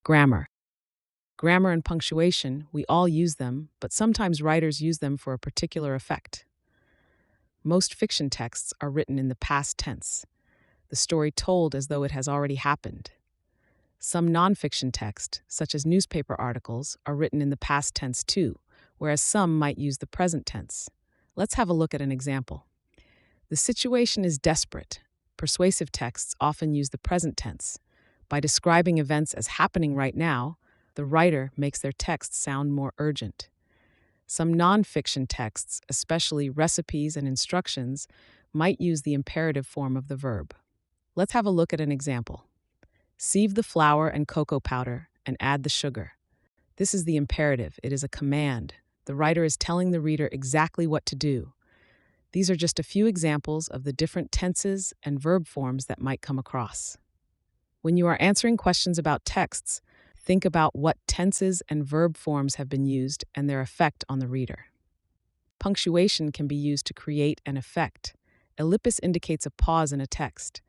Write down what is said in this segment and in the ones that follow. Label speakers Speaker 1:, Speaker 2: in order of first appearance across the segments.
Speaker 1: Grammar. Grammar and punctuation, we all use them, but sometimes writers use them for a particular effect. Most fiction texts are written in the past tense, the story told as though it has already happened. Some nonfiction text, such as newspaper articles, are written in the past tense too, whereas some might use the present tense. Let's have a look at an example. The situation is desperate. Persuasive texts often use the present tense. By describing events as happening right now, the writer makes their text sound more urgent. Some nonfiction texts, especially recipes and instructions, might use the imperative form of the verb. Let's have a look at an example. Sieve the flour and cocoa powder and add the sugar. This is the imperative. It is a command. The writer is telling the reader exactly what to do. These are just a few examples of the different tenses and verb forms that might come across. When you are answering questions about texts, think about what tenses and verb forms have been used and their effect on the reader. Punctuation can be used to create an effect. Ellipsis indicates a pause in a text.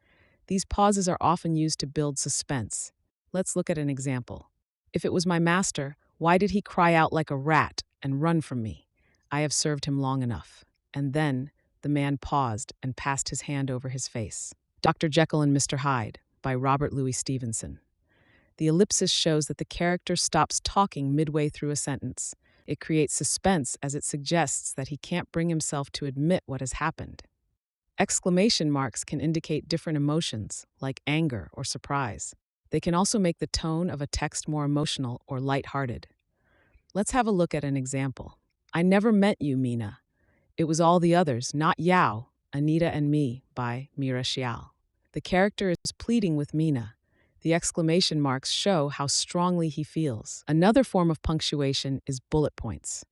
Speaker 1: These pauses are often used to build suspense. Let's look at an example. If it was my master, why did he cry out like a rat and run from me? I have served him long enough. And then the man paused and passed his hand over his face. Dr. Jekyll and Mr. Hyde by Robert Louis Stevenson. The ellipsis shows that the character stops talking midway through a sentence. It creates suspense as it suggests that he can't bring himself to admit what has happened. Exclamation marks can indicate different emotions, like anger or surprise. They can also make the tone of a text more emotional or lighthearted. Let's have a look at an example. I never meant you, Mina. It was all the others, not Yao, Anita and me, by Mira Xiao. The character is pleading with Mina. The exclamation marks show how strongly he feels. Another form of punctuation is bullet points.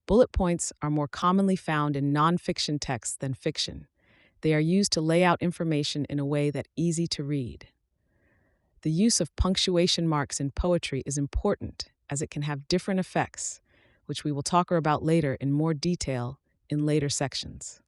Speaker 1: Bullet points are more commonly found in nonfiction texts than fiction. They are used to lay out information in a way that's easy to read. The use of punctuation marks in poetry is important as it can have different effects, which we will talk about later in more detail in later sections.